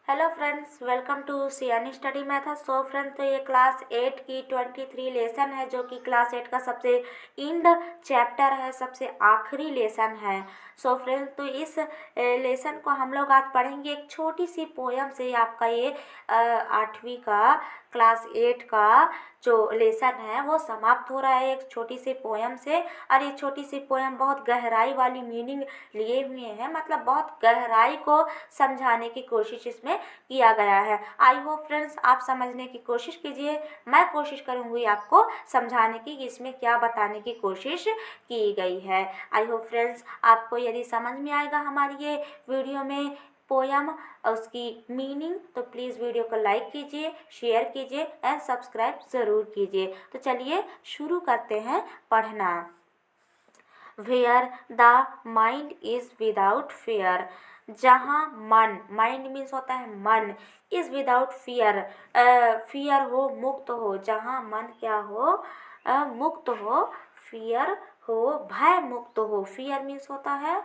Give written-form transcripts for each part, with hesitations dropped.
Hello friends, welcome to सियानी study method. So friends, तो ये क्लास 8 की 23 लेसन है, जो कि क्लास 8 का सबसे इंड चैप्टर है, सबसे आखिरी लेसन है। सो फ्रेंड्स, तो इस लेसन को हम लोग आज पढ़ेंगे एक छोटी सी पोयम से। आपका ये 8वीं का क्लास 8 का जो लेसन है वो समाप्त हो रहा है एक छोटी सी पोयम से। और ये छोटी सी पोयम बहुत गहराई वाली मीनिंग लिए हुए हैं, मतलब बहुत गहराई को समझाने की कोशिश इसमें किया गया है। आई होप फ्रेंड्स आप समझने की कोशिश कीजिए, मैं कोशिश करूँगी आपको समझाने की कि इसमें क्या बताने की कोशिश की गई है। आई होप फ्रेंड्स आपको यदि समझ में आएगा हमारी ये वीडियो में पोयम उसकी मीनिंग, तो प्लीज़ वीडियो को लाइक कीजिए, शेयर कीजिए एंड सब्सक्राइब ज़रूर कीजिए। तो चलिए शुरू करते हैं पढ़ना। Where the mind is without fear, जहाँ मन, माइंड मीन्स होता है मन, इज विदाउट फियर, फियर हो, मुक्त हो, जहाँ मन क्या हो, मुक्त हो, फियर हो, भय मुक्त हो। फियर मीन्स होता है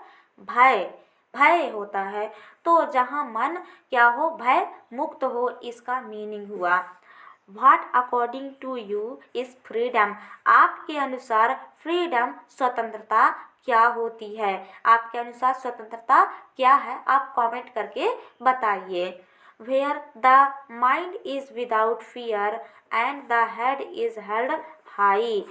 भय, भय होता है। तो जहाँ मन क्या हो, भय मुक्त हो, इसका मीनिंग हुआ। What according to you is freedom? आपके अनुसार फ्रीडम, स्वतंत्रता क्या होती है? आपके अनुसार स्वतंत्रता क्या है? आप कमेंट करके बताइए। Where the mind is without fear and the head is held high,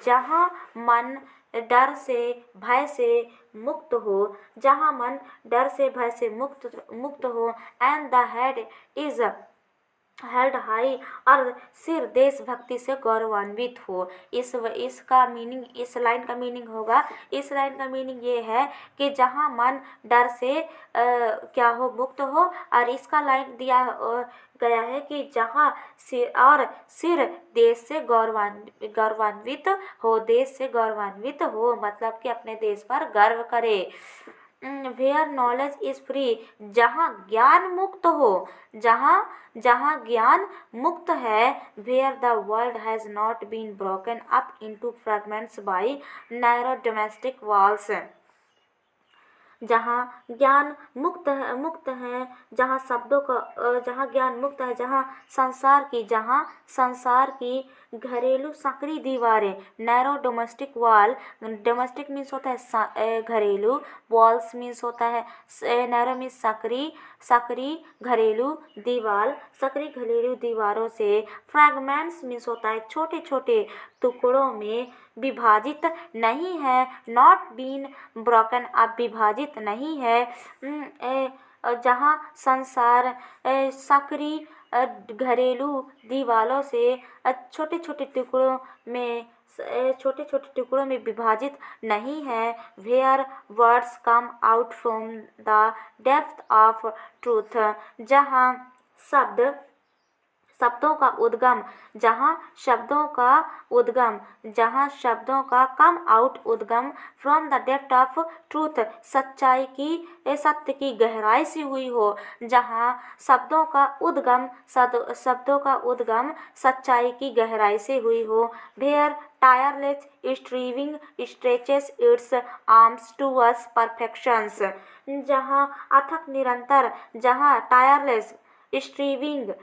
जहाँ मन डर से, भय से मुक्त हो, जहाँ मन डर से, भय से मुक्त हो, and the head is held high, और सिर देशभक्ति से गौरवान्वित हो। इसका मीनिंग, इस लाइन का मीनिंग होगा, इस लाइन का मीनिंग ये है कि जहाँ मन डर से क्या हो, मुक्त हो। और इसका लाइन दिया गया है कि जहाँ सिर देश से गौरवान्वित हो, देश से गौरवान्वित हो, मतलब कि अपने देश पर गर्व करे। वेयर नॉलेज इज फ्री, जहाँ ज्ञान मुक्त हो, जहाँ ज्ञान मुक्त है। Where the world has not been broken up into fragments by narrow domestic walls, जहाँ ज्ञान मुक्त है, जहाँ शब्दों का, जहाँ ज्ञान मुक्त है, जहाँ संसार की घरेलू संकरी दीवारें, narrow domestic wall, domestic means होता है घरेलू, वॉल्स मीन्स होता है, नैरो मीन्स सकरी घरेलू दीवार, सकरी घरेलू दीवारों से, फ्रैगमेंट्स मीन्स होता है छोटे छोटे टुकड़ों में, विभाजित नहीं है, नॉट बीन ब्रोकन, अब विभाजित नहीं है। जहाँ संसार सकरी घरेलू दीवारों से छोटे छोटे टुकड़ों में, विभाजित नहीं है। Where words come out from the depth of truth, जहाँ शब्दों का उद्गम, जहाँ शब्दों का कम आउट उद्गम, from the depth of truth, सत्य की गहराई से हुई हो, जहाँ शब्दों का उद्गम सच्चाई की गहराई से हुई हो। Where tireless striving stretches its arms towards perfections, जहाँ अथक निरंतर, जहाँ tireless स्ट्रीविंग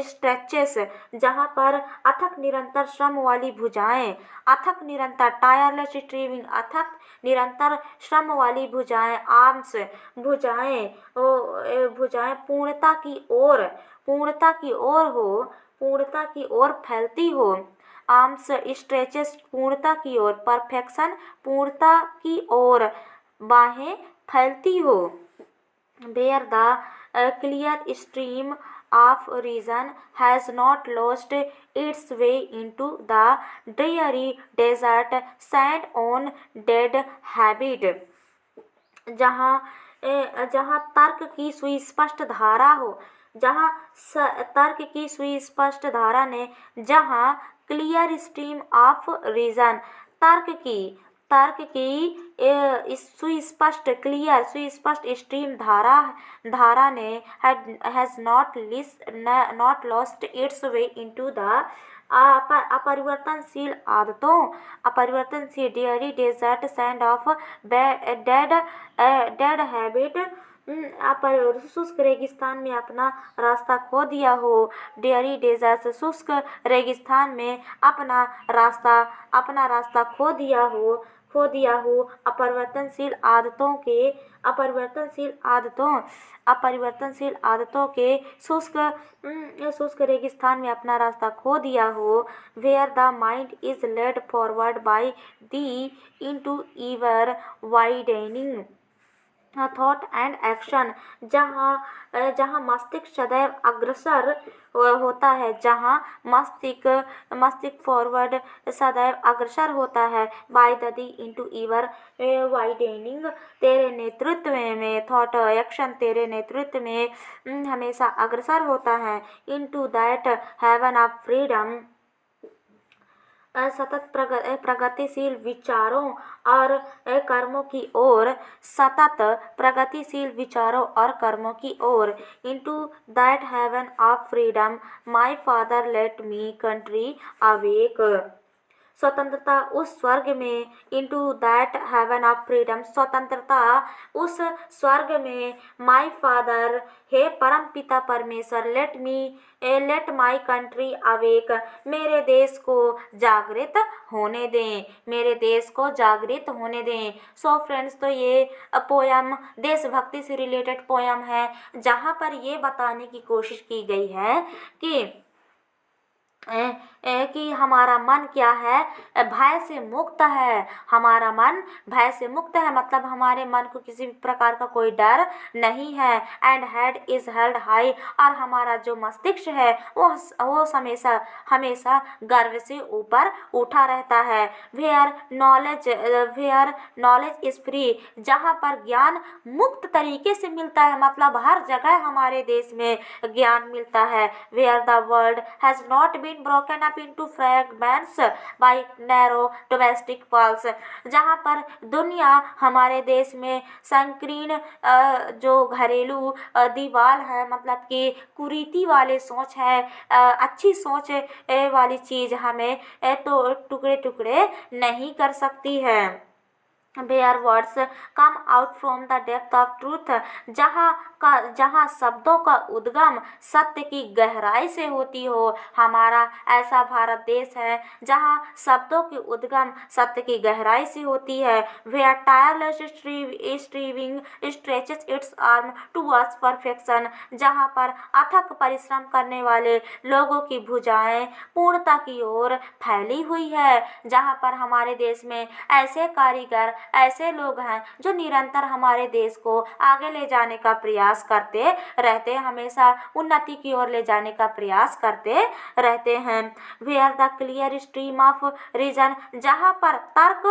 स्ट्रेचेस, जहाँ पर अथक निरंतर श्रम वाली भुजाएं, अथक निरंतर, टायरलेस स्ट्रीविंग, अथक निरंतर श्रम वाली भुजाएं, आर्म्स भुजाएं, पूर्णता की ओर फैलती हो। आर्म्स स्ट्रेचेस, पूर्णता की ओर, परफेक्शन, पूर्णता की ओर, बाहें फैलती हो। Where the clear stream of reason has not lost its way into the dreary desert sand on dead habit, जहाँ तर्क की सुस्पष्ट धारा हो, तर्क की सुस्पष्ट धारा ने, जहाँ क्लियर स्ट्रीम ऑफ रीजन, तर्क की सुस्पष्ट, क्लियर सुस्पष्ट स्ट्रीम धारा ने has not lost its way into the अपरिवर्तनशील आदतों, अपरिवर्तनशील dreary desert sand of dead dead habit, पर शुष्क रेगिस्तान में अपना रास्ता खो दिया हो। डेयरी डेजर्ट शुष्क रेगिस्तान में अपना रास्ता खो दिया हो। अपरिवर्तनशील आदतों के शुष्क रेगिस्तान में अपना रास्ता खो दिया हो। Where the mind is led forward by thee into ever widening thought and action, जहाँ मस्तिष्क सदैव अग्रसर होता है, जहाँ मस्तिष्क फॉरवर्ड सदैव अग्रसर होता है। By the the into ever वाइडेनिंग, तेरे नेतृत्व में, थॉट एक्शन तेरे नेतृत्व में हमेशा अग्रसर होता है। Into that heaven of freedom, सतत प्रगतिशील विचारों और कर्मों की ओर, सतत प्रगतिशील विचारों और कर्मों की ओर। Into that heaven of freedom my father let me country awake, स्वतंत्रता उस स्वर्ग में। Into that heaven of freedom, स्वतंत्रता उस स्वर्ग में। माय फादर, हे परम पिता परमेश्वर, लेट माय कंट्री अवेक, मेरे देश को जागृत होने दें, मेरे देश को जागृत होने दें। सो फ्रेंड्स, तो ये पोयम देशभक्ति से रिलेटेड पोयम है, जहाँ पर ये बताने की कोशिश की गई है कि हमारा मन क्या है, भय से मुक्त है। हमारा मन भय से मुक्त है, मतलब हमारे मन को किसी भी प्रकार का कोई डर नहीं है। And head is held high, और हमारा जो मस्तिष्क है वो हमेशा गर्व से ऊपर उठा रहता है। वेयर नॉलेज इज फ्री, जहाँ पर ज्ञान मुक्त तरीके से मिलता है, मतलब हर जगह हमारे देश में ज्ञान मिलता है। Where the world has not been broken up into fragments by narrow domestic walls, जहाँ पर दुनिया हमारे देश में संकीर्ण जो घरेलू दीवार है, मतलब कि कुरीति वाले सोच है, अच्छी सोच वाली चीज़ हमें तो टुकड़े टुकड़े नहीं कर सकती है। Where words come out from the depth of truth, जहाँ शब्दों का उद्गम सत्य की गहराई से होती हो। हमारा ऐसा भारत देश है जहाँ शब्दों की उद्गम सत्य की गहराई से होती है। Where tireless striving stretches its arm towards perfection, जहाँ पर अथक परिश्रम करने वाले लोगों की भुजाएं पूर्णता की ओर फैली हुई है। जहाँ पर हमारे देश में ऐसे कारीगर, ऐसे लोग हैं जो निरंतर हमारे देश को आगे ले जाने का प्रयास करते रहते, हमेशा उन्नति की ओर ले जाने का प्रयास करते रहते हैं। Where the clear stream of reason, जहाँ पर तर्क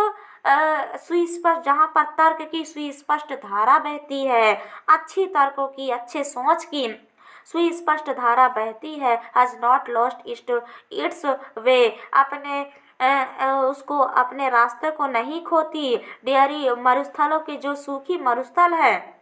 की सुस्पष्ट धारा बहती है, अच्छी तर्कों की, अच्छे सोच की सुस्पष्ट धारा बहती है। हैज नॉट लॉस्ट इट्स वे, उसको अपने रास्ते को नहीं खोती। डेयरी मरुस्थलों के जो सूखी मरुस्थल है,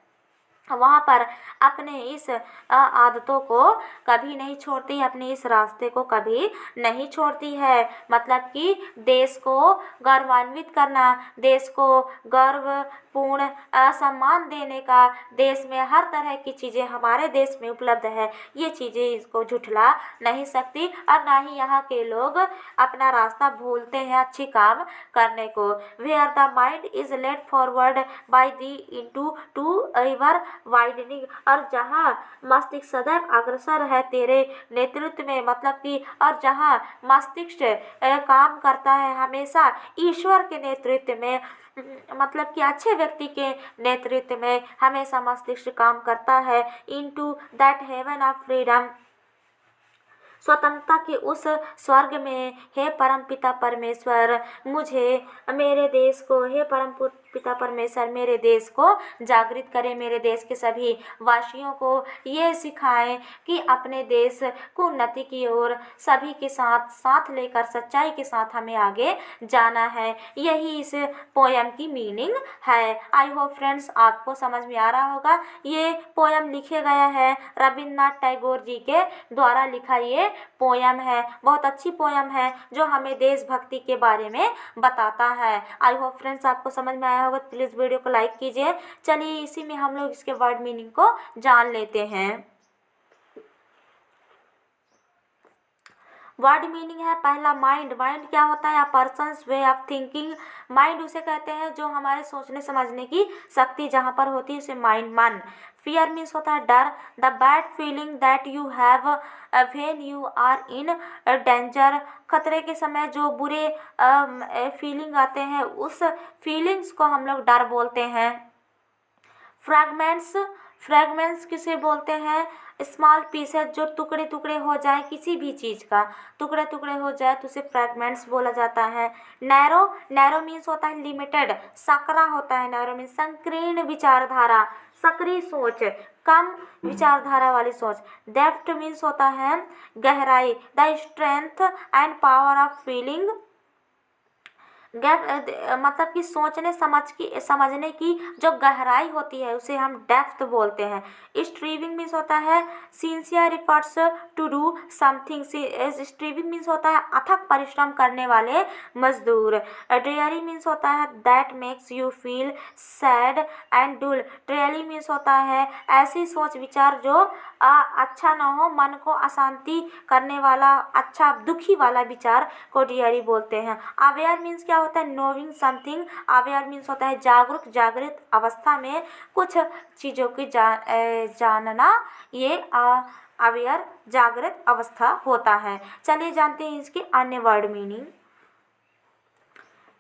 वहाँ पर अपने इस आदतों को कभी नहीं छोड़ती है, अपने इस रास्ते को कभी नहीं छोड़ती है। मतलब कि देश को गौरवान्वित करना, देश को गर्वपूर्ण सम्मान देने का, देश में हर तरह की चीज़ें हमारे देश में उपलब्ध है, ये चीज़ें इसको झुठला नहीं सकती। और ना ही यहाँ के लोग अपना रास्ता भूलते हैं अच्छी काम करने को। Where the mind is led forward by thee into to ever widening, और जहाँ मस्तिष्क सदैव अग्रसर है तेरे नेतृत्व में, मतलब कि और जहाँ मस्तिष्क काम करता है हमेशा ईश्वर के नेतृत्व में, मतलब कि अच्छे व्यक्ति के नेतृत्व में हमेशा मस्तिष्क काम करता है। Into that heaven of freedom, स्वतंत्रता के उस स्वर्ग में, हे परमपिता परमेश्वर, मुझे, मेरे देश को, हे परम पिता परमेश्वर मेरे देश को जागृत करें, मेरे देश के सभी वासियों को ये सिखाएं कि अपने देश को उन्नति की ओर सभी के साथ साथ लेकर सच्चाई के साथ हमें आगे जाना है। यही इस पोयम की मीनिंग है। आई होप फ्रेंड्स आपको समझ में आ रहा होगा। ये पोयम लिखे गया है रविन्द्रनाथ टैगोर जी के द्वारा लिखा ये पोयम है। बहुत अच्छी पोयम है जो हमें देशभक्ति के बारे में बताता है। आई होप फ्रेंड्स आपको समझ में आया होगा। प्लीज़ वीडियो को लाइक कीजिए। चलिए इसी में हम लोग इसके वर्ड मीनिंग को जान लेते हैं। वर्ड मीनिंग है पहला माइंड। माइंड क्या होता है? Persons way of thinking. Mind उसे कहते हैं जो हमारे सोचने समझने की शक्ति जहाँ पर होती है उसे माइंड, मन। फियर मीन्स होता है डर। The bad feeling that you have when you are in danger. खतरे के समय जो बुरे फीलिंग आते हैं उस फीलिंग्स को हम लोग डर बोलते हैं। फ्रैगमेंट्स। फ्रैगमेंट्स किसे बोलते हैं? स्मॉल पीसेस, जो टुकड़े टुकड़े हो जाए किसी भी चीज़ का, टुकड़े टुकड़े हो जाए तो उसे फ्रैगमेंट्स बोला जाता है। नैरो। नैरो मीन्स होता है लिमिटेड। सकरा होता है नैरो मीन्स संकीर्ण विचारधारा, सक्रिय सोच, कम विचारधारा वाली सोच। डेप्थ मीन्स होता है गहराई, the strength and power of feeling. मतलब कि सोचने समझने की जो गहराई होती है उसे हम डेप्थ बोलते हैं। स्ट्रीविंग मीन्स होता है sincere efforts to do something. Striving means होता है अथक परिश्रम करने वाले मजदूर। ड्रेयरी मीन्स होता है that makes you feel sad and dull. Dreary means होता है ऐसी सोच विचार जो अच्छा ना हो, मन को अशांति करने वाला, अच्छा दुखी वाला विचार को ड्रेयरी बोलते हैं। अवेयर मीन्स क्या होता है? Knowing something. अवेयर मीन्स होता है जागरूक, जागृत अवस्था में कुछ चीज़ों की जानना, ये अवेयर जागृत अवस्था होता है। चलिए जानते हैं इसके अन्य word meaning.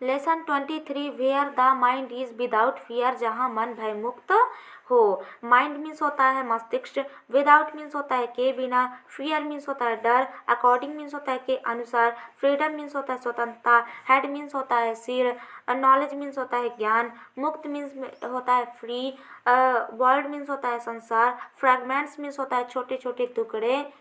Lesson 23 where the mind is without fear. जहाँ मन भयमुक्त हो। माइंड मीन्स होता है मस्तिष्क। विदाउट मीन्स होता है के बिना। फियर मीन्स होता है डर। अकॉर्डिंग मीन्स होता है के अनुसार। फ्रीडम मीन्स होता है स्वतंत्रता। हेड मीन्स होता है सिर। नॉलेज मीन्स होता है ज्ञान। मुक्त मीन्स होता है फ्री। वर्ल्ड मीन्स होता है संसार। फ्रैगमेंट्स मीन्स होता है छोटे छोटे टुकड़े।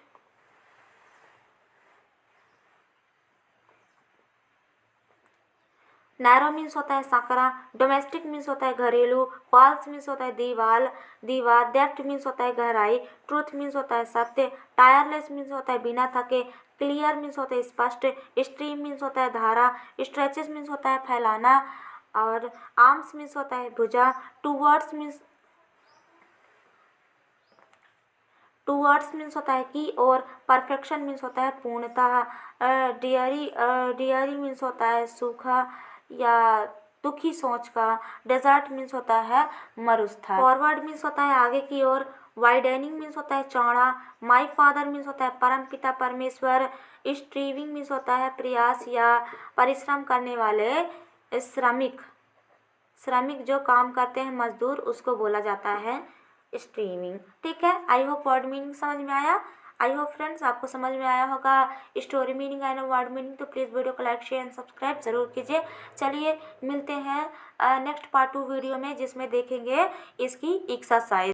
नैरो मीन्स होता है सकरा। डोमेस्टिक मीन्स होता है घरेलू। फॉल्स मीन्स होता है दीवार। डेप्थ मीन्स होता है गहराई। ट्रूथ मीन्स होता है सत्य। टायरलेस मीन्स होता है बिना थके। क्लियर मीन्स होता है स्पष्ट। स्ट्रीम मीन्स होता है धारा। स्ट्रेचेस मीन्स होता है फैलाना। और आर्म्स मीन्स होता है भुजा। टूवर्ड्स मीन्स होता है की और। परफेक्शन मीन्स होता है पूर्णतः। डियरी मीन्स होता है सूखा या दुखी सोच का। डेजर्ट मीन्स होता है मरुस्थल। फॉरवर्ड मीन्स होता है आगे की ओर। वाइडनिंग मीन्स होता है चौड़ा। माय फादर मीन्स होता है परम पिता परमेश्वर। स्ट्रीविंग मीन्स होता है प्रयास या परिश्रम करने वाले। श्रमिक जो काम करते हैं मजदूर, उसको बोला जाता है स्ट्रीमिंग। ठीक है, आई होप वर्ड मीनिंग समझ में आया। आई होप फ्रेंड्स आपको समझ में आया होगा story meaning and word meaning. तो प्लीज़ वीडियो को लाइक शेयर एंड सब्सक्राइब ज़रूर कीजिए। चलिए मिलते हैं नेक्स्ट पार्ट 2 वीडियो में, जिसमें देखेंगे इसकी एक्सरसाइज।